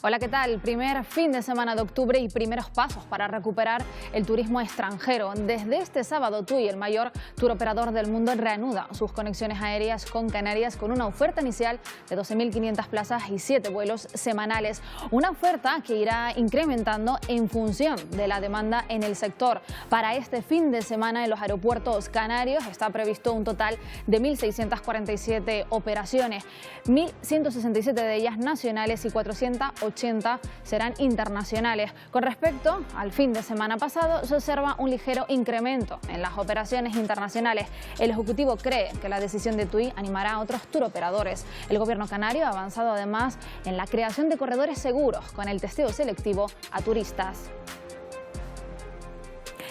Hola, ¿qué tal? Primer fin de semana de octubre y primeros pasos para recuperar el turismo extranjero. Desde este sábado, TUI, el mayor turoperador del mundo, reanuda sus conexiones aéreas con Canarias con una oferta inicial de 12.500 plazas y 7 vuelos semanales. Una oferta que irá incrementando en función de la demanda en el sector. Para este fin de semana en los aeropuertos canarios está previsto un total de 1.647 operaciones, 1.167 de ellas nacionales y 480 serán internacionales. Con respecto al fin de semana pasado, se observa un ligero incremento en las operaciones internacionales. El Ejecutivo cree que la decisión de TUI animará a otros turoperadores. El Gobierno canario ha avanzado además en la creación de corredores seguros con el testeo selectivo a turistas.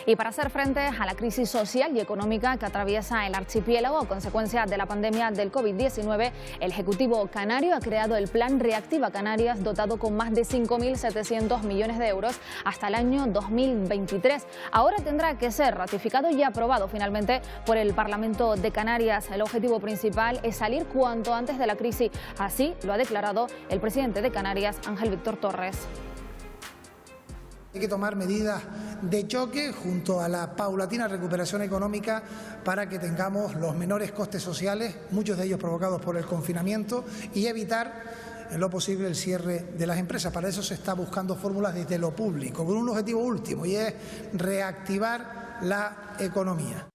Y para hacer frente a la crisis social y económica que atraviesa el archipiélago a consecuencia de la pandemia del COVID-19, el Ejecutivo canario ha creado el Plan Reactiva Canarias, dotado con más de 5.700 millones de euros hasta el año 2023. Ahora tendrá que ser ratificado y aprobado finalmente por el Parlamento de Canarias. El objetivo principal es salir cuanto antes de la crisis. Así lo ha declarado el presidente de Canarias, Ángel Víctor Torres. Hay que tomar medidas de choque junto a la paulatina recuperación económica para que tengamos los menores costes sociales, muchos de ellos provocados por el confinamiento, y evitar en lo posible el cierre de las empresas. Para eso se está buscando fórmulas desde lo público, con un objetivo último, y es reactivar la economía.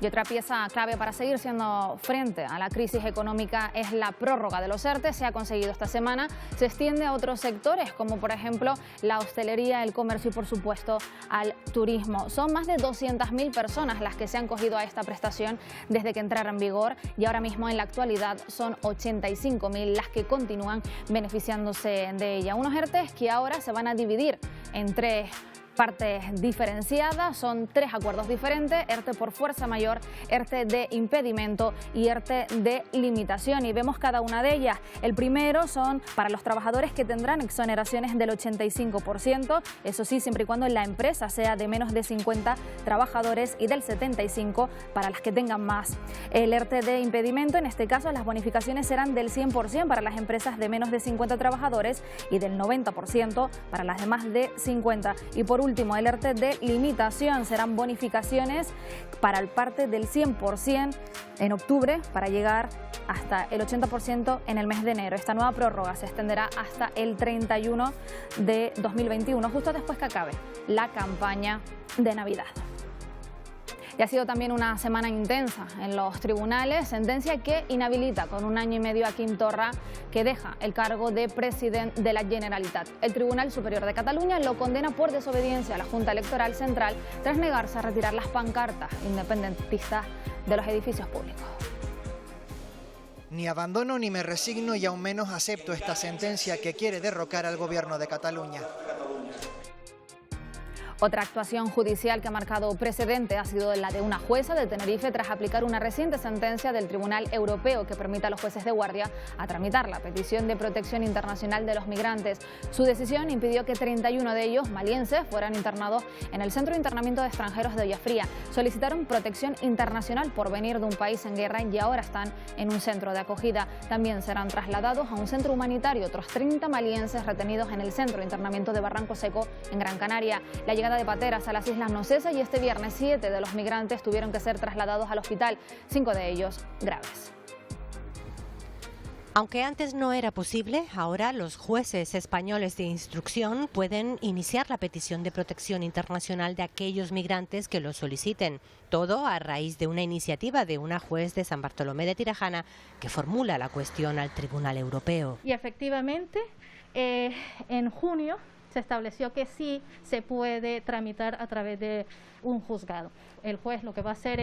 Y otra pieza clave para seguir siendo frente a la crisis económica es la prórroga de los ERTE. Se ha conseguido esta semana, se extiende a otros sectores como por ejemplo la hostelería, el comercio y por supuesto al turismo. Son más de 200.000 personas las que se han cogido a esta prestación desde que entrara en vigor y ahora mismo en la actualidad son 85.000 las que continúan beneficiándose de ella. Unos ERTE que ahora se van a dividir en tres partes diferenciadas, son 3 acuerdos diferentes: ERTE por fuerza mayor, ERTE de impedimento y ERTE de limitación, y vemos cada una de ellas. El primero son para los trabajadores que tendrán exoneraciones del 85%, eso sí, siempre y cuando la empresa sea de menos de 50 trabajadores, y del 75% para las que tengan más. El ERTE de impedimento, en este caso las bonificaciones serán del 100% para las empresas de menos de 50 trabajadores y del 90% para las de más de 50. Y por último, el ERTE de limitación, serán bonificaciones para el parte del 100% en octubre para llegar hasta el 80% en el mes de enero. Esta nueva prórroga se extenderá hasta el 31 de 2021, justo después que acabe la campaña de Navidad. Y ha sido también una semana intensa en los tribunales, sentencia que inhabilita con 1 año y medio a Quim Torra, que deja el cargo de presidente de la Generalitat. El Tribunal Superior de Cataluña lo condena por desobediencia a la Junta Electoral Central tras negarse a retirar las pancartas independentistas de los edificios públicos. Ni abandono ni me resigno, y aún menos acepto esta sentencia que quiere derrocar al gobierno de Cataluña. Otra actuación judicial que ha marcado precedente ha sido la de una jueza de Tenerife tras aplicar una reciente sentencia del Tribunal Europeo que permite a los jueces de guardia a tramitar la petición de protección internacional de los migrantes. Su decisión impidió que 31 de ellos, malienses, fueran internados en el Centro de Internamiento de Extranjeros de Ollafría. Solicitaron protección internacional por venir de un país en guerra y ahora están en un centro de acogida. También serán trasladados a un centro humanitario otros 30 malienses retenidos en el Centro de Internamiento de Barranco Seco en Gran Canaria. La llegada de pateras a las islas no cesa y este viernes 7 de los migrantes tuvieron que ser trasladados al hospital, 5 de ellos graves. Aunque antes no era posible, ahora los jueces españoles de instrucción pueden iniciar la petición de protección internacional de aquellos migrantes que lo soliciten. Todo a raíz de una iniciativa de una juez de San Bartolomé de Tirajana que formula la cuestión al Tribunal Europeo. Y efectivamente, en junio se estableció que sí se puede tramitar a través de un juzgado. El juez lo que va a hacer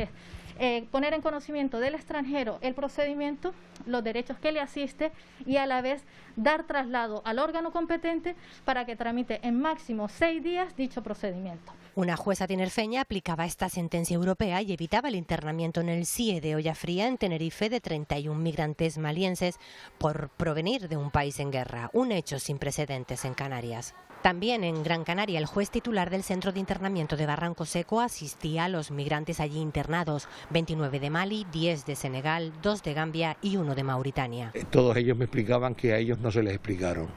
es poner en conocimiento del extranjero el procedimiento, los derechos que le asiste, y a la vez dar traslado al órgano competente para que tramite en máximo 6 días dicho procedimiento. Una jueza tinerfeña aplicaba esta sentencia europea y evitaba el internamiento en el CIE de Ollafría, en Tenerife, de 31 migrantes malienses por provenir de un país en guerra, un hecho sin precedentes en Canarias. También en Gran Canaria, el juez titular del centro de internamiento de Barranco Seco asistía a los migrantes allí internados, 29 de Mali, 10 de Senegal, 2 de Gambia y 1 de Mauritania. Todos ellos me explicaban que a ellos no se les explicaron,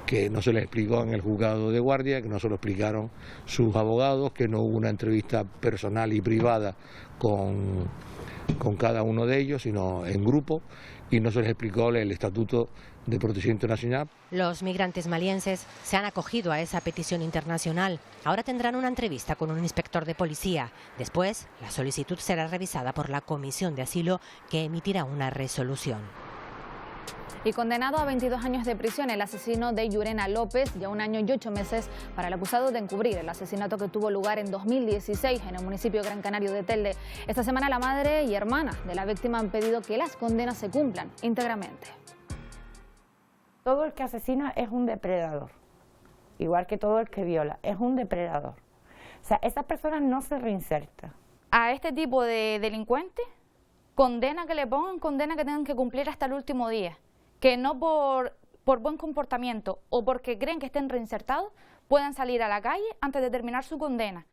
que no se les explicó en el juzgado de guardia, que no se lo explicaron sus abogados, que no hubo una entrevista personal y privada con cada uno de ellos, sino en grupo, y no se les explicó el Estatuto de Protección Internacional. Los migrantes malienses se han acogido a esa petición internacional. Ahora tendrán una entrevista con un inspector de policía. Después, la solicitud será revisada por la Comisión de Asilo, que emitirá una resolución. Y condenado a 22 años de prisión el asesino de Llurena López, y a 1 año y 8 meses para el acusado de encubrir el asesinato que tuvo lugar en 2016 en el municipio Gran Canario de Telde. Esta semana la madre y hermana de la víctima han pedido que las condenas se cumplan íntegramente. Todo el que asesina es un depredador, igual que todo el que viola, es un depredador. O sea, esa persona no se reinserta. A este tipo de delincuentes, condena que le pongan, condena que tengan que cumplir hasta el último día. Que no por buen comportamiento o porque creen que estén reinsertados, puedan salir a la calle antes de terminar su condena.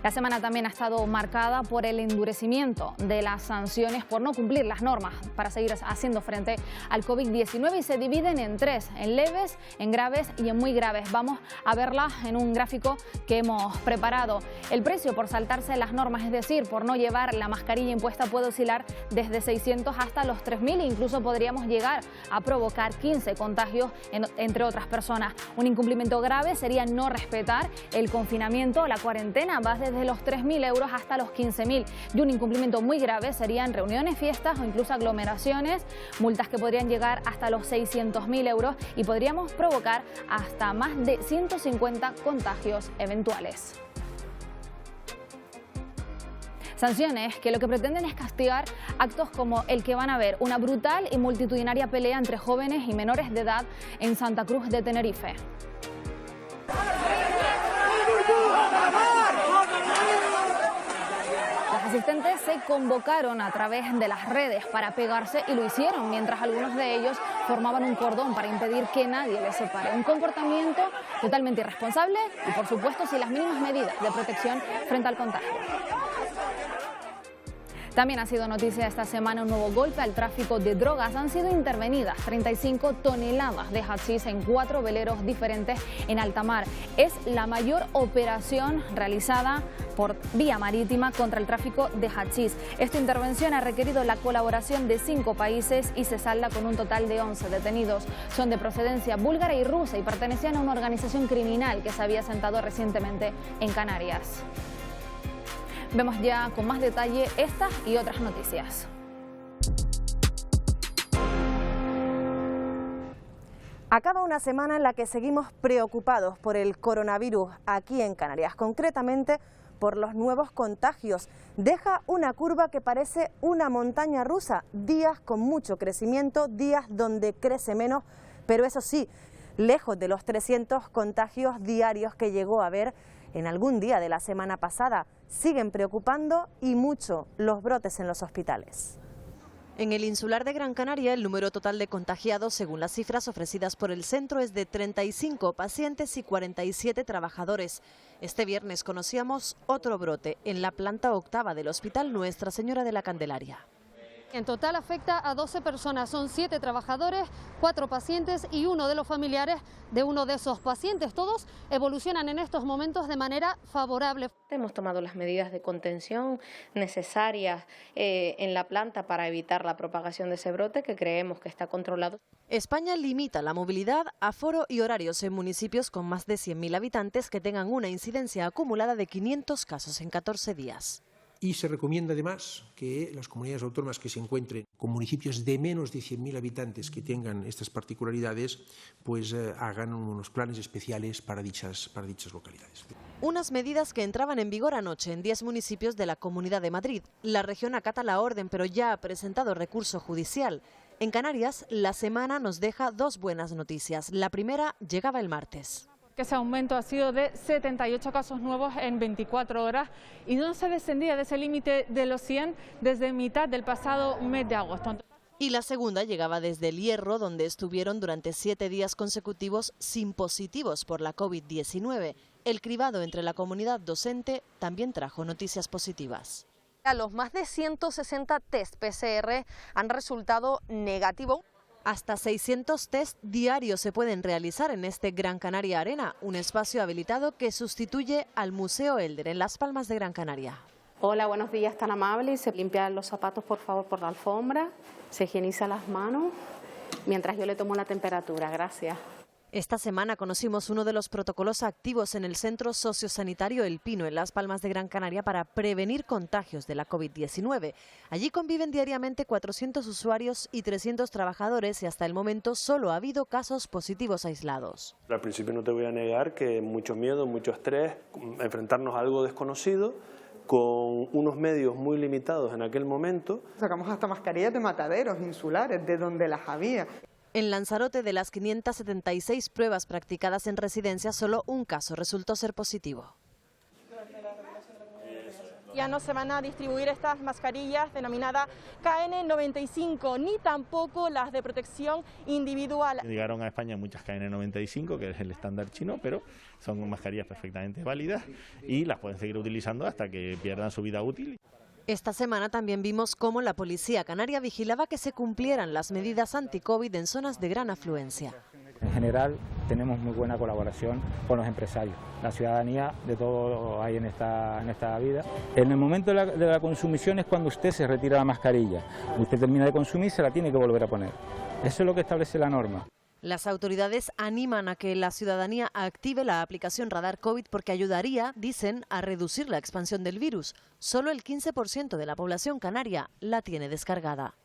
La semana también ha estado marcada por el endurecimiento de las sanciones por no cumplir las normas para seguir haciendo frente al COVID-19 y se dividen en 3, en leves, en graves y en muy graves. Vamos a verlas en un gráfico que hemos preparado. El precio por saltarse las normas, es decir, por no llevar la mascarilla impuesta, puede oscilar desde 600 hasta los 3.000 e incluso podríamos llegar a provocar 15 contagios entre otras personas. Un incumplimiento grave sería no respetar el confinamiento, la cuarentena, va desde los 3.000 euros hasta los 15.000. Y un incumplimiento muy grave serían reuniones, fiestas o incluso aglomeraciones, multas que podrían llegar hasta los 600.000 euros y podríamos provocar hasta más de 150 contagios eventuales. Sanciones que lo que pretenden es castigar actos como el que van a ver, una brutal y multitudinaria pelea entre jóvenes y menores de edad en Santa Cruz de Tenerife. Los asistentes se convocaron a través de las redes para pegarse y lo hicieron mientras algunos de ellos formaban un cordón para impedir que nadie les separe. Un comportamiento totalmente irresponsable y, por supuesto, sin las mínimas medidas de protección frente al contagio. También ha sido noticia esta semana un nuevo golpe al tráfico de drogas. Han sido intervenidas 35 toneladas de hachís en 4 veleros diferentes en alta mar. Es la mayor operación realizada por vía marítima contra el tráfico de hachís. Esta intervención ha requerido la colaboración de 5 países y se salda con un total de 11 detenidos. Son de procedencia búlgara y rusa y pertenecían a una organización criminal que se había asentado recientemente en Canarias. Vemos ya con más detalle estas y otras noticias. Acaba una semana en la que seguimos preocupados por el coronavirus aquí en Canarias, concretamente por los nuevos contagios. Deja una curva que parece una montaña rusa, días con mucho crecimiento, días donde crece menos, pero eso sí, lejos de los 300 contagios diarios que llegó a haber en algún día de la semana pasada. Siguen preocupando y mucho los brotes en los hospitales. En el insular de Gran Canaria, el número total de contagiados, según las cifras ofrecidas por el centro, es de 35 pacientes y 47 trabajadores. Este viernes conocíamos otro brote en la planta octava del Hospital Nuestra Señora de la Candelaria. En total afecta a 12 personas, son 7 trabajadores, 4 pacientes y uno de los familiares de uno de esos pacientes. Todos evolucionan en estos momentos de manera favorable. Hemos tomado las medidas de contención necesarias en la planta para evitar la propagación de ese brote, que creemos que está controlado. España limita la movilidad, aforo y horarios en municipios con más de 100.000 habitantes que tengan una incidencia acumulada de 500 casos en 14 días. Y se recomienda además que las comunidades autónomas que se encuentren con municipios de menos de 100.000 habitantes que tengan estas particularidades, pues hagan unos planes especiales para dichas localidades. Unas medidas que entraban en vigor anoche en 10 municipios de la Comunidad de Madrid. La región acata la orden, pero ya ha presentado recurso judicial. En Canarias, la semana nos deja 2 buenas noticias. La primera llegaba el martes. Que ese aumento ha sido de 78 casos nuevos en 24 horas y no se descendía de ese límite de los 100 desde mitad del pasado mes de agosto. Y la segunda llegaba desde El Hierro, donde estuvieron durante 7 días consecutivos sin positivos por la COVID-19. El cribado entre la comunidad docente también trajo noticias positivas. Los más de 160 test PCR han resultado negativos. Hasta 600 test diarios se pueden realizar en este Gran Canaria Arena, un espacio habilitado que sustituye al Museo Elder en Las Palmas de Gran Canaria. Hola, buenos días, tan amables. Se limpian los zapatos, por favor, por la alfombra. Se higieniza las manos mientras yo le tomo la temperatura. Gracias. Esta semana conocimos uno de los protocolos activos en el Centro Sociosanitario El Pino, en Las Palmas de Gran Canaria, para prevenir contagios de la COVID-19. Allí conviven diariamente 400 usuarios y 300 trabajadores y hasta el momento solo ha habido casos positivos aislados. Al principio no te voy a negar que mucho miedo, mucho estrés, enfrentarnos a algo desconocido, con unos medios muy limitados en aquel momento. Sacamos hasta mascarillas de mataderos insulares, de donde las había. En Lanzarote, de las 576 pruebas practicadas en residencias, solo un caso resultó ser positivo. Ya no se van a distribuir estas mascarillas denominadas KN95, ni tampoco las de protección individual. Llegaron a España muchas KN95, que es el estándar chino, pero son mascarillas perfectamente válidas y las pueden seguir utilizando hasta que pierdan su vida útil. Esta semana también vimos cómo la policía canaria vigilaba que se cumplieran las medidas anti-COVID en zonas de gran afluencia. En general tenemos muy buena colaboración con los empresarios. La ciudadanía de todo hay en esta vida. En el momento de la consumición es cuando usted se retira la mascarilla. Usted termina de consumir, se la tiene que volver a poner. Eso es lo que establece la norma. Las autoridades animan a que la ciudadanía active la aplicación Radar COVID porque ayudaría, dicen, a reducir la expansión del virus. Solo el 15% de la población canaria la tiene descargada.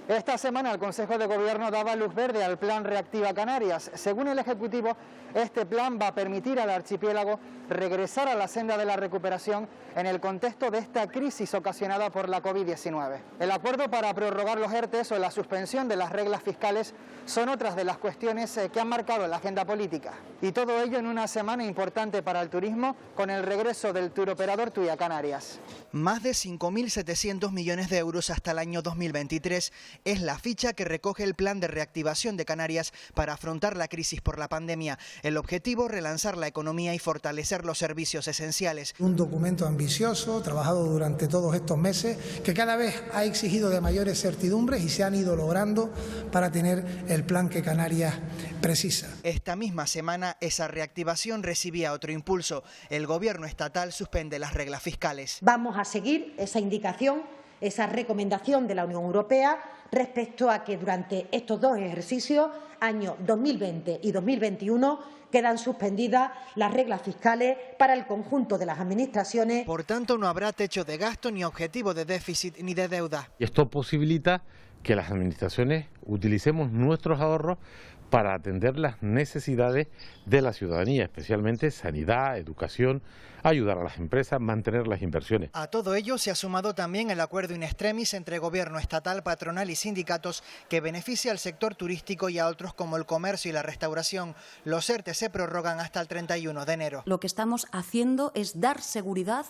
Esta semana el Consejo de Gobierno daba luz verde al Plan Reactiva Canarias. Según el Ejecutivo, este plan va a permitir al archipiélago regresar a la senda de la recuperación en el contexto de esta crisis ocasionada por la COVID-19. El acuerdo para prorrogar los ERTEs o la suspensión de las reglas fiscales son otras de las cuestiones que han marcado la agenda política. Y todo ello en una semana importante para el turismo, con el regreso del turoperador TUI a Canarias. Más de 5.700 millones de euros hasta el año 2023 es la ficha que recoge el Plan de Reactivación de Canarias para afrontar la crisis por la pandemia. El objetivo, relanzar la economía y fortalecer los servicios esenciales. Un documento ambicioso, trabajado durante todos estos meses, que cada vez ha exigido de mayores certidumbres y se han ido logrando para tener el plan que Canarias precisa. Esta misma semana esa reactivación recibía otro impulso. El Gobierno estatal suspende las reglas fiscales. Vamos a seguir esa indicación, esa recomendación de la Unión Europea respecto a que durante estos dos ejercicios, años 2020 y 2021, quedan suspendidas las reglas fiscales para el conjunto de las administraciones. Por tanto, no habrá techo de gasto ni objetivo de déficit ni de deuda. Esto posibilita que las administraciones utilicemos nuestros ahorros para atender las necesidades de la ciudadanía, especialmente sanidad, educación, ayudar a las empresas, mantener las inversiones. A todo ello se ha sumado también el acuerdo in extremis entre gobierno estatal, patronal y sindicatos que beneficia al sector turístico y a otros como el comercio y la restauración. Los ERTE se prorrogan hasta el 31 de enero. Lo que estamos haciendo es dar seguridad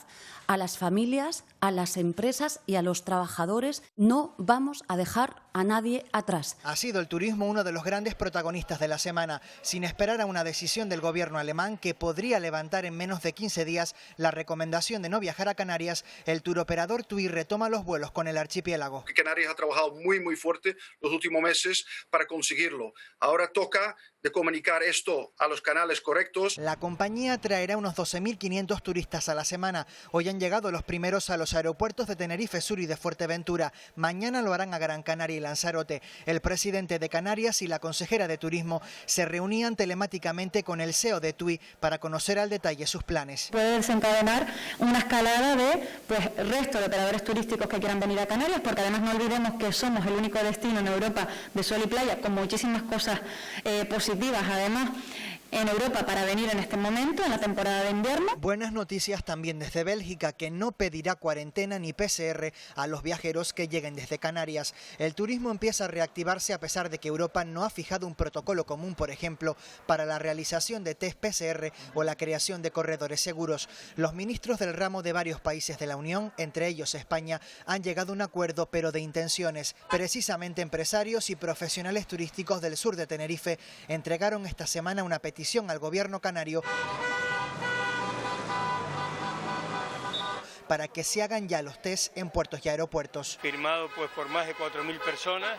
a las familias, a las empresas y a los trabajadores. No vamos a dejar a nadie atrás. Ha sido el turismo uno de los grandes protagonistas de la semana, sin esperar a una decisión del gobierno alemán que podría levantar en menos de 15 días la recomendación de no viajar a Canarias. El turoperador TUI retoma los vuelos con el archipiélago. Canarias ha trabajado muy fuerte los últimos meses para conseguirlo. Ahora toca de comunicar esto a los canales correctos. La compañía traerá unos 12.500 turistas a la semana. Hoy han llegado los primeros a los aeropuertos de Tenerife Sur y de Fuerteventura. Mañana lo harán a Gran Canaria y Lanzarote. El presidente de Canarias y la consejera de Turismo se reunían telemáticamente con el CEO de TUI para conocer al detalle sus planes. Puede desencadenar una escalada de resto de operadores turísticos que quieran venir a Canarias, porque además no olvidemos que somos el único destino en Europa de sol y playa con muchísimas cosas positivas además en Europa para venir en este momento, en la temporada de invierno. Buenas noticias también desde Bélgica, que no pedirá cuarentena ni PCR a los viajeros que lleguen desde Canarias. El turismo empieza a reactivarse a pesar de que Europa no ha fijado un protocolo común, por ejemplo, para la realización de test PCR o la creación de corredores seguros. Los ministros del ramo de varios países de la Unión, entre ellos España, han llegado a un acuerdo, pero de intenciones. Precisamente empresarios y profesionales turísticos del sur de Tenerife entregaron esta semana una petición al gobierno canario para que se hagan ya los test en puertos y aeropuertos. Firmado pues por más de 4.000 personas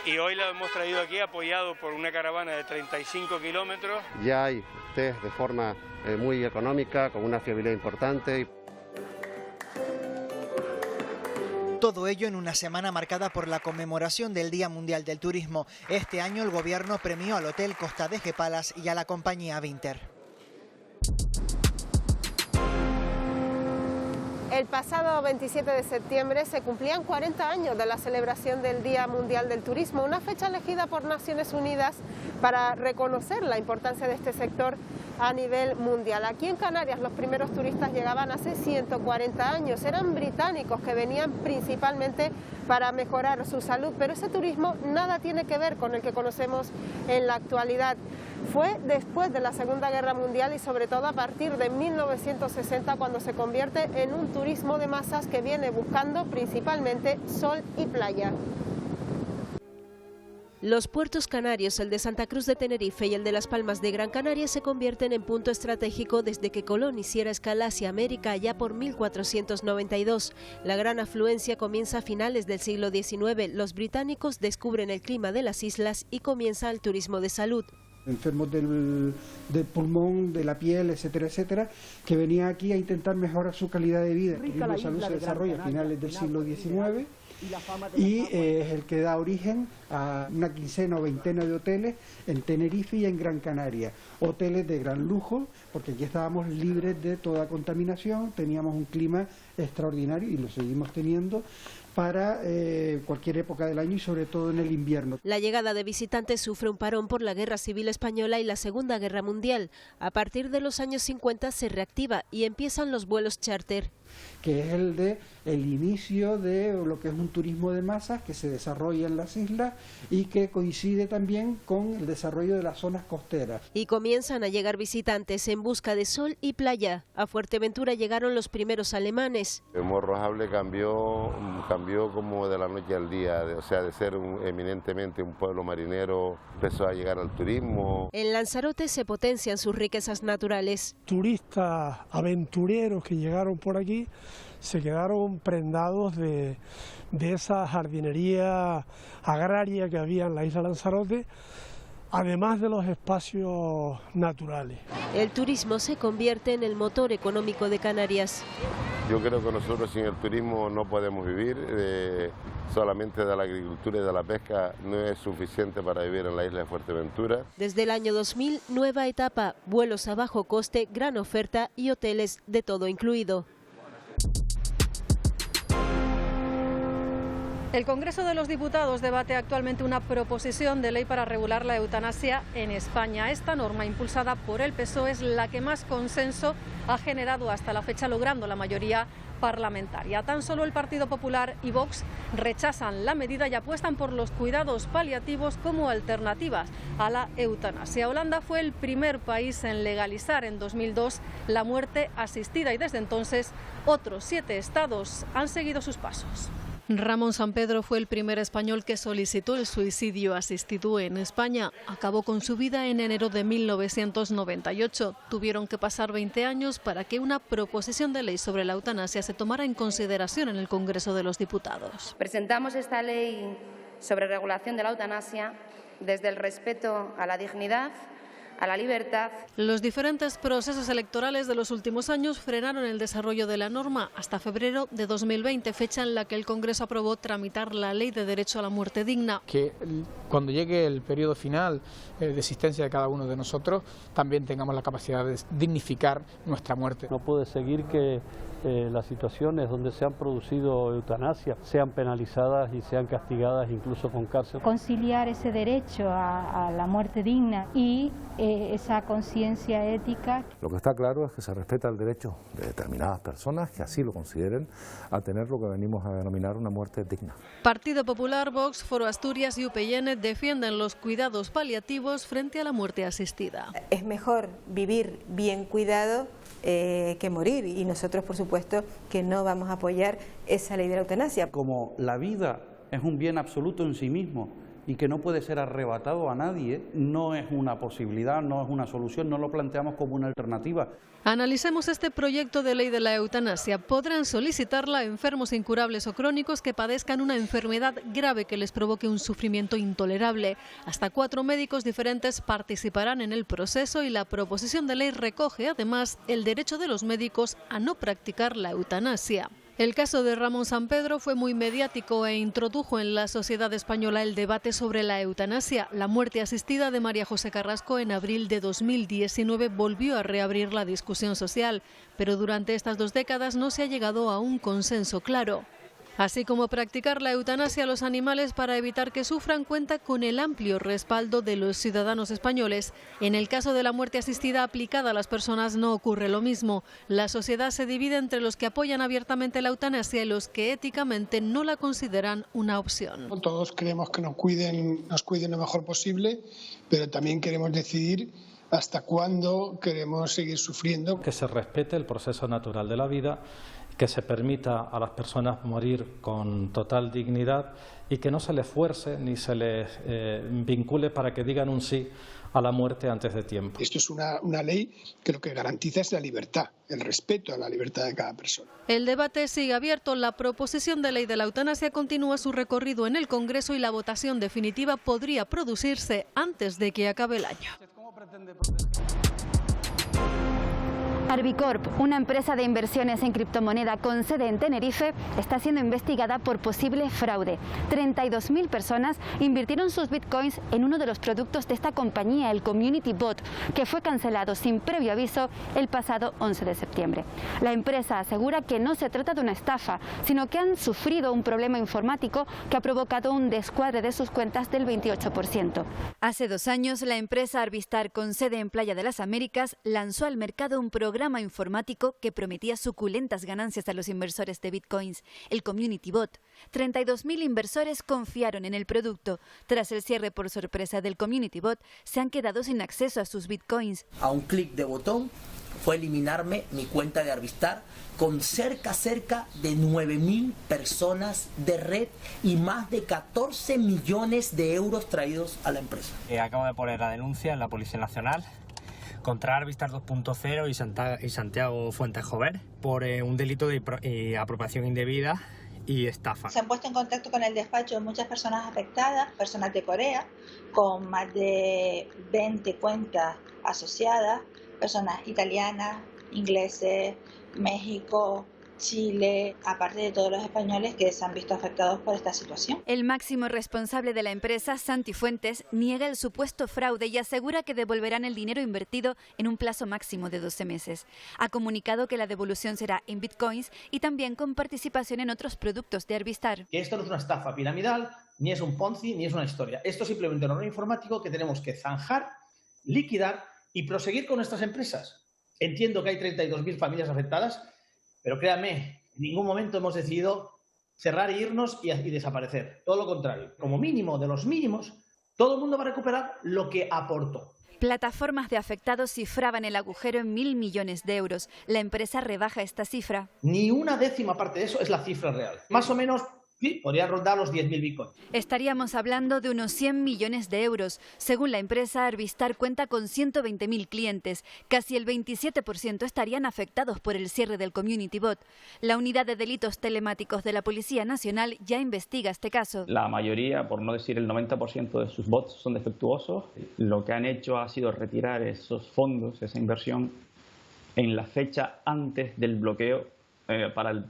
y hoy lo hemos traído aquí apoyado por una caravana de 35 kilómetros. Ya hay test de forma muy económica, con una fiabilidad importante. Todo ello en una semana marcada por la conmemoración del Día Mundial del Turismo. Este año el gobierno premió al Hotel Costa de Gepalas y a la compañía Vinter. El pasado 27 de septiembre se cumplían 40 años de la celebración del Día Mundial del Turismo, una fecha elegida por Naciones Unidas para reconocer la importancia de este sector a nivel mundial. Aquí en Canarias los primeros turistas llegaban hace 140 años, eran británicos que venían principalmente para mejorar su salud, pero ese turismo nada tiene que ver con el que conocemos en la actualidad. Fue después de la Segunda Guerra Mundial y sobre todo a partir de 1960 cuando se convierte en un turismo de masas que viene buscando principalmente sol y playa. Los puertos canarios, el de Santa Cruz de Tenerife y el de Las Palmas de Gran Canaria, se convierten en punto estratégico desde que Colón hiciera escala hacia América allá por 1492. La gran afluencia comienza a finales del siglo XIX. Los británicos descubren el clima de las islas y comienza el turismo de salud. Enfermos del pulmón, de la piel, etcétera, etcétera, que venían aquí a intentar mejorar su calidad de vida. El turismo de salud se desarrolla a finales del siglo XIX y es el que da origen a una quincena o veintena de hoteles en Tenerife y en Gran Canaria. Hoteles de gran lujo, porque aquí estábamos libres de toda contaminación, teníamos un clima extraordinario y lo seguimos teniendo para cualquier época del año y sobre todo en el invierno. La llegada de visitantes sufre un parón por la Guerra Civil Española y la Segunda Guerra Mundial. A partir de los años 50 se reactiva y empiezan los vuelos charter, que es el inicio de lo que es un turismo de masas que se desarrolla en las islas y que coincide también con el desarrollo de las zonas costeras. Y comienzan a llegar visitantes en busca de sol y playa. A Fuerteventura llegaron los primeros alemanes. Morrojable cambió como de la noche al día, o sea, de ser eminentemente un pueblo marinero, empezó a llegar al turismo. En Lanzarote se potencian sus riquezas naturales. Turistas aventureros que llegaron por aquí se quedaron prendados de esa jardinería agraria que había en la isla Lanzarote, además de los espacios naturales. El turismo se convierte en el motor económico de Canarias. Yo creo que nosotros sin el turismo no podemos vivir, solamente de la agricultura y de la pesca no es suficiente para vivir en la isla de Fuerteventura. Desde el año 2000, nueva etapa, vuelos a bajo coste, gran oferta y hoteles de todo incluido. El Congreso de los Diputados debate actualmente una proposición de ley para regular la eutanasia en España. Esta norma, impulsada por el PSOE, es la que más consenso ha generado hasta la fecha, logrando la mayoría parlamentaria. Tan solo el Partido Popular y Vox rechazan la medida y apuestan por los cuidados paliativos como alternativas a la eutanasia. Holanda fue el primer país en legalizar en 2002 la muerte asistida y desde entonces otros 7 estados han seguido sus pasos. Ramón Sampedro fue el primer español que solicitó el suicidio asistido en España. Acabó con su vida en enero de 1998. Tuvieron que pasar 20 años para que una proposición de ley sobre la eutanasia se tomara en consideración en el Congreso de los Diputados. Presentamos esta ley sobre regulación de la eutanasia desde el respeto a la dignidad, a la libertad. Los diferentes procesos electorales de los últimos años frenaron el desarrollo de la norma hasta febrero de 2020, fecha en la que el Congreso aprobó tramitar la Ley de Derecho a la Muerte Digna. Que cuando llegue el periodo final de existencia de cada uno de nosotros, también tengamos la capacidad de dignificar nuestra muerte. No puede seguir que las situaciones donde se han producido eutanasia sean penalizadas y sean castigadas incluso con cárcel. Conciliar ese derecho a la muerte digna y esa conciencia ética. Lo que está claro es que se respeta el derecho de determinadas personas que así lo consideren a tener lo que venimos a denominar una muerte digna. Partido Popular, Vox, Foro Asturias y UPyN defienden los cuidados paliativos frente a la muerte asistida. Es mejor vivir bien cuidado que morir, y nosotros por supuesto que no vamos a apoyar esa ley de la eutanasia. Como la vida es un bien absoluto en sí mismo y que no puede ser arrebatado a nadie, no es una posibilidad, no es una solución, no lo planteamos como una alternativa. Analicemos este proyecto de ley de la eutanasia. Podrán solicitarla enfermos incurables o crónicos que padezcan una enfermedad grave que les provoque un sufrimiento intolerable. Hasta 4 médicos diferentes participarán en el proceso y la proposición de ley recoge además el derecho de los médicos a no practicar la eutanasia. El caso de Ramón Sampedro fue muy mediático e introdujo en la sociedad española el debate sobre la eutanasia. La muerte asistida de María José Carrasco en abril de 2019 volvió a reabrir la discusión social, pero durante estas 2 décadas no se ha llegado a un consenso claro. Así como practicar la eutanasia a los animales para evitar que sufran cuenta con el amplio respaldo de los ciudadanos españoles. En el caso de la muerte asistida aplicada a las personas no ocurre lo mismo. La sociedad se divide entre los que apoyan abiertamente la eutanasia y los que éticamente no la consideran una opción. Todos queremos que nos cuiden lo mejor posible, pero también queremos decidir hasta cuándo queremos seguir sufriendo. Que se respete el proceso natural de la vida, que se permita a las personas morir con total dignidad y que no se les fuerce ni se les vincule para que digan un sí a la muerte antes de tiempo. Esto es una ley que lo que garantiza es la libertad, el respeto a la libertad de cada persona. El debate sigue abierto. La proposición de ley de la eutanasia continúa su recorrido en el Congreso y la votación definitiva podría producirse antes de que acabe el año. Arbicorp, una empresa de inversiones en criptomoneda con sede en Tenerife, está siendo investigada por posible fraude. 32.000 personas invirtieron sus bitcoins en uno de los productos de esta compañía, el Community Bot, que fue cancelado sin previo aviso el pasado 11 de septiembre. La empresa asegura que no se trata de una estafa, sino que han sufrido un problema informático que ha provocado un descuadre de sus cuentas del 28%. Hace 2 años, la empresa Arbistar, con sede en Playa de las Américas, lanzó al mercado un programa informático que prometía suculentas ganancias a los inversores de bitcoins, el Community Bot. 32.000 inversores confiaron en el producto. Tras el cierre por sorpresa del Community Bot, se han quedado sin acceso a sus bitcoins. A un clic de botón fue eliminarme mi cuenta de Arbistar con cerca de 9.000 personas de red y más de 14 millones de euros traídos a la empresa. Acabo de poner la denuncia en la Policía Nacional contra Arbistar 2.0 y Santiago Fuentes Jover por un delito de apropiación indebida y estafa. Se han puesto en contacto con el despacho de muchas personas afectadas, personas de Corea, con más de 20 cuentas asociadas, personas italianas, ingleses, México, Chile, aparte de todos los españoles que se han visto afectados por esta situación. El máximo responsable de la empresa, Santi Fuentes, niega el supuesto fraude y asegura que devolverán el dinero invertido en un plazo máximo de 12 meses. Ha comunicado que la devolución será en bitcoins y también con participación en otros productos de Arbistar. Esto no es una estafa piramidal, ni es un Ponzi, ni es una historia. Esto es simplemente un error informático que tenemos que zanjar, liquidar y proseguir con nuestras empresas. Entiendo que hay 32.000 familias afectadas, pero créanme, en ningún momento hemos decidido cerrar e irnos y desaparecer. Todo lo contrario. Como mínimo de los mínimos, todo el mundo va a recuperar lo que aportó. Plataformas de afectados cifraban el agujero en 1.000 millones de euros. La empresa rebaja esta cifra. Ni una décima parte de eso es la cifra real. Más o menos, sí, podría rondar los 10.000 bitcoins. Estaríamos hablando de unos 100 millones de euros. Según la empresa, Arbistar cuenta con 120.000 clientes. Casi el 27% estarían afectados por el cierre del Community Bot. La unidad de delitos telemáticos de la Policía Nacional ya investiga este caso. La mayoría, por no decir el 90% de sus bots son defectuosos. Lo que han hecho ha sido retirar esos fondos, esa inversión, en la fecha antes del bloqueo para el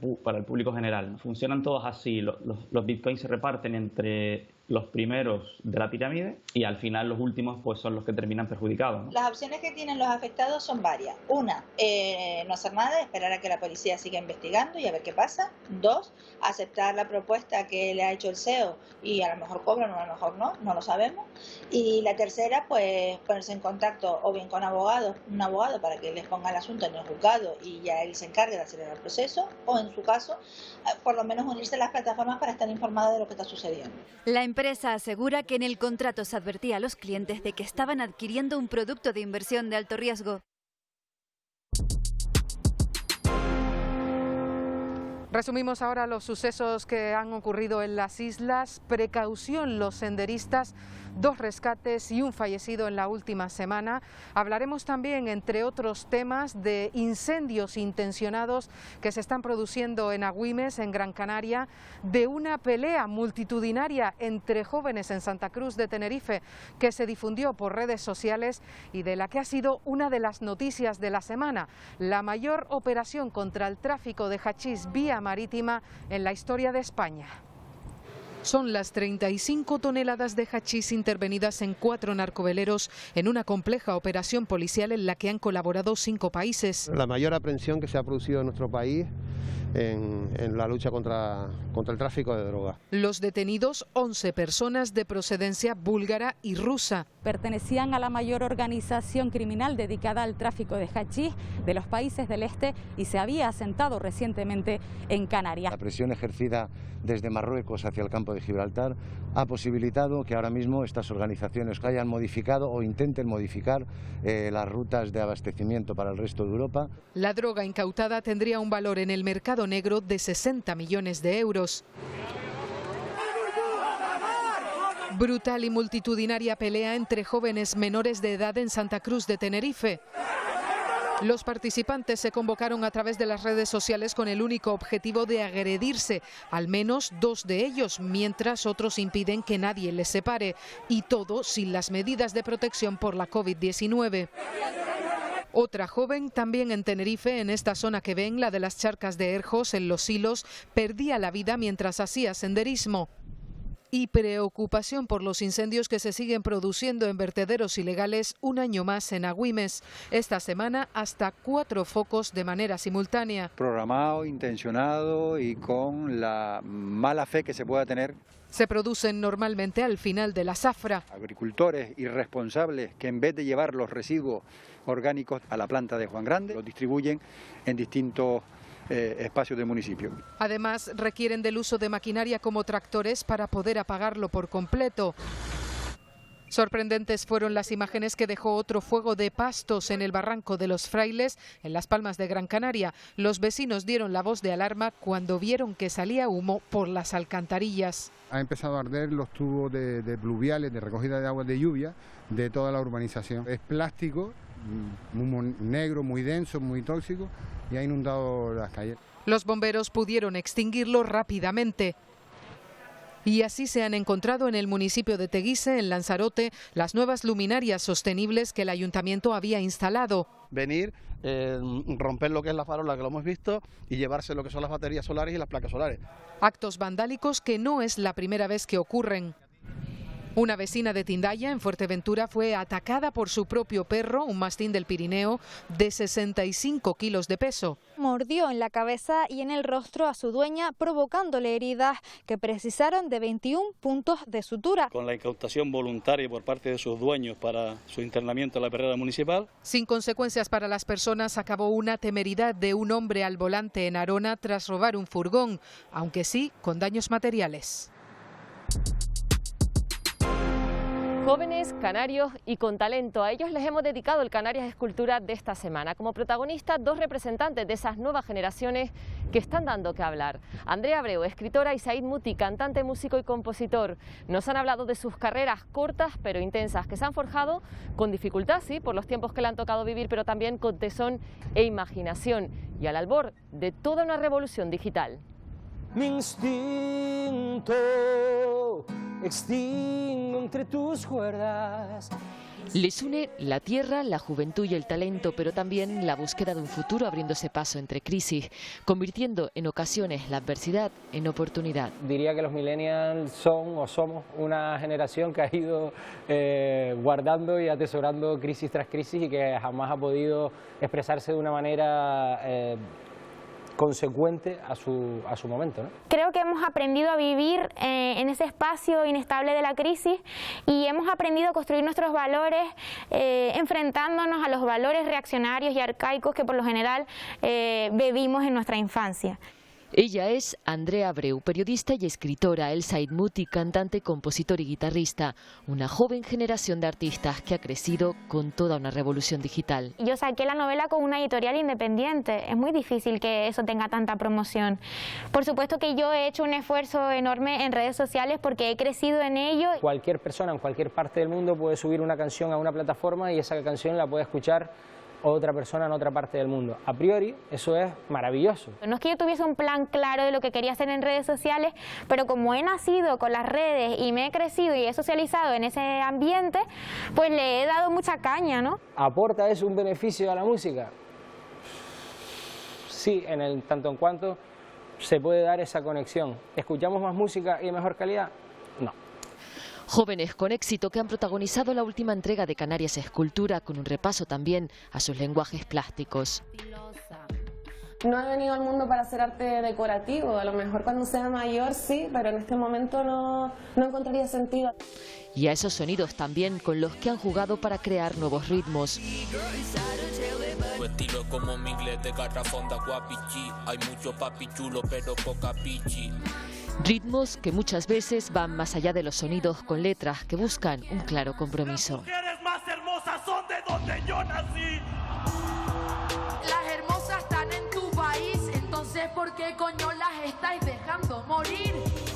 público general. Funcionan todos así, los bitcoins se reparten entre los primeros de la pirámide y al final los últimos pues son los que terminan perjudicados, ¿no? Las opciones que tienen los afectados son varias. Una, no hacer nada, esperar a que la policía siga investigando y a ver qué pasa. Dos, aceptar la propuesta que le ha hecho el CEO y a lo mejor cobran o a lo mejor no lo sabemos. Y la tercera, pues ponerse en contacto o bien con un abogado para que les ponga el asunto en el juzgado y ya él se encargue de acelerar el proceso, o en su caso, por lo menos unirse a las plataformas para estar informada de lo que está sucediendo. La empresa asegura que en el contrato se advertía a los clientes de que estaban adquiriendo un producto de inversión de alto riesgo. Resumimos ahora los sucesos que han ocurrido en las islas. Precaución los senderistas, 2 rescates y un fallecido en la última semana. Hablaremos también, entre otros temas, de incendios intencionados que se están produciendo en Agüimes, en Gran Canaria, de una pelea multitudinaria entre jóvenes en Santa Cruz de Tenerife que se difundió por redes sociales y de la que ha sido una de las noticias de la semana, la mayor operación contra el tráfico de hachís vía marítima en la historia de España. Son las 35 toneladas de hachís intervenidas en 4 narcoveleros en una compleja operación policial en la que han colaborado 5 países. La mayor aprehensión que se ha producido en nuestro país en la lucha contra el tráfico de drogas. Los detenidos, 11 personas de procedencia búlgara y rusa. Pertenecían a la mayor organización criminal dedicada al tráfico de hachís de los países del este y se había asentado recientemente en Canarias. La presión ejercida desde Marruecos hacia el campo de Gibraltar ha posibilitado que ahora mismo estas organizaciones hayan modificado o intenten modificar las rutas de abastecimiento para el resto de Europa. La droga incautada tendría un valor en el mercado negro de 60 millones de euros. Brutal y multitudinaria pelea entre jóvenes menores de edad en Santa Cruz de Tenerife. Los participantes se convocaron a través de las redes sociales con el único objetivo de agredirse, al menos 2 de ellos, mientras otros impiden que nadie les separe, y todo sin las medidas de protección por la COVID-19. Otra joven, también en Tenerife, en esta zona que ven, la de las charcas de Erjos, en Los Silos, perdía la vida mientras hacía senderismo. Y preocupación por los incendios que se siguen produciendo en vertederos ilegales un año más en Agüimes. Esta semana hasta 4 focos de manera simultánea. Programado, intencionado y con la mala fe que se pueda tener. Se producen normalmente al final de la zafra. Agricultores irresponsables que en vez de llevar los residuos orgánicos a la planta de Juan Grande, los distribuyen en distintos espacios del municipio. Además, requieren del uso de maquinaria como tractores para poder apagarlo por completo. Sorprendentes fueron las imágenes que dejó otro fuego de pastos en el barranco de Los Frailes, en Las Palmas de Gran Canaria. Los vecinos dieron la voz de alarma cuando vieron que salía humo por las alcantarillas. Ha empezado a arder los tubos de pluviales, de recogida de aguas de lluvia de toda la urbanización. Es plástico, muy negro, muy denso, muy tóxico y ha inundado las calles. Los bomberos pudieron extinguirlo rápidamente. Y así se han encontrado en el municipio de Teguise, en Lanzarote, las nuevas luminarias sostenibles que el ayuntamiento había instalado. Venir, romper lo que es la farola, que lo hemos visto, y llevarse lo que son las baterías solares y las placas solares. Actos vandálicos que no es la primera vez que ocurren. Una vecina de Tindaya, en Fuerteventura, fue atacada por su propio perro, un mastín del Pirineo, de 65 kilos de peso. Mordió en la cabeza y en el rostro a su dueña, provocándole heridas que precisaron de 21 puntos de sutura. Con la incautación voluntaria por parte de sus dueños para su internamiento en la perrera municipal. Sin consecuencias para las personas, acabó una temeridad de un hombre al volante en Arona tras robar un furgón, aunque sí con daños materiales. Jóvenes, canarios y con talento. A ellos les hemos dedicado el Canarias Escultura de esta semana. Como protagonistas, 2 representantes de esas nuevas generaciones que están dando que hablar. Andrea Abreu, escritora, y Said Muti, cantante, músico y compositor. Nos han hablado de sus carreras cortas pero intensas, que se han forjado con dificultad, sí, por los tiempos que le han tocado vivir, pero también con tesón e imaginación. Y al albor de toda una revolución digital. Mi instinto extingo entre tus cuerdas Les une la tierra, la juventud y el talento, pero también la búsqueda de un futuro abriéndose paso entre crisis, convirtiendo en ocasiones la adversidad en oportunidad. Diría que los millennials son o somos una generación que ha ido guardando y atesorando crisis tras crisis y que jamás ha podido expresarse de una manera consecuente a su momento, ¿no? Creo que hemos aprendido a vivir en ese espacio inestable de la crisis y hemos aprendido a construir nuestros valores enfrentándonos a los valores reaccionarios y arcaicos que por lo general bebimos en nuestra infancia. Ella es Andrea Abreu, periodista y escritora, El Said Muti, cantante, compositor y guitarrista, una joven generación de artistas que ha crecido con toda una revolución digital. Yo saqué la novela con una editorial independiente, es muy difícil que eso tenga tanta promoción. Por supuesto que yo he hecho un esfuerzo enorme en redes sociales porque he crecido en ello. Cualquier persona en cualquier parte del mundo puede subir una canción a una plataforma y esa canción la puede escuchar otra persona en otra parte del mundo. A priori, eso es maravilloso. No es que yo tuviese un plan claro de lo que quería hacer en redes sociales, pero como he nacido con las redes y me he crecido y he socializado en ese ambiente, pues le he dado mucha caña, ¿no? ¿Aporta eso un beneficio a la música? Sí, tanto en cuanto se puede dar esa conexión. ¿Escuchamos más música y de mejor calidad? No. Jóvenes con éxito que han protagonizado la última entrega de Canarias Escultura, con un repaso también a sus lenguajes plásticos. No he venido al mundo para hacer arte decorativo, a lo mejor cuando sea mayor sí, pero en este momento no encontraría sentido. Y a esos sonidos también con los que han jugado para crear nuevos ritmos. Tu estilo como mi inglés de garrafón de guapichi, hay mucho papi chulo pero poca pichi. Ritmos que muchas veces van más allá de los sonidos con letras que buscan un claro compromiso. Las mujeres más hermosas son de donde yo nací. Las hermosas están en tu país, entonces ¿por qué coño las estáis dejando morir?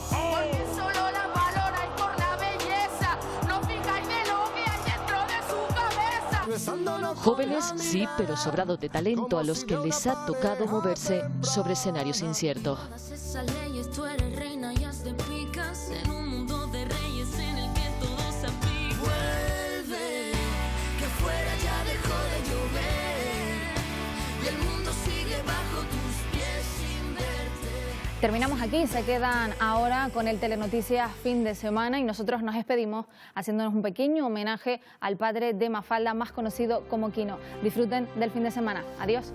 Porque solo las valoráis por la belleza, no fijáis de lo que hay dentro de su cabeza. Jóvenes sí, pero sobrados de talento, a los que les ha tocado moverse sobre escenarios inciertos. Tú eres reina y has de picas en un mundo de reyes en el que todo se aplica. Vuelve, que afuera ya dejó de llover y el mundo sigue bajo tus pies sin verte. Terminamos aquí, se quedan ahora con el Telenoticias Fin de Semana y nosotros nos despedimos haciéndonos un pequeño homenaje al padre de Mafalda, más conocido como Quino. Disfruten del fin de semana. Adiós.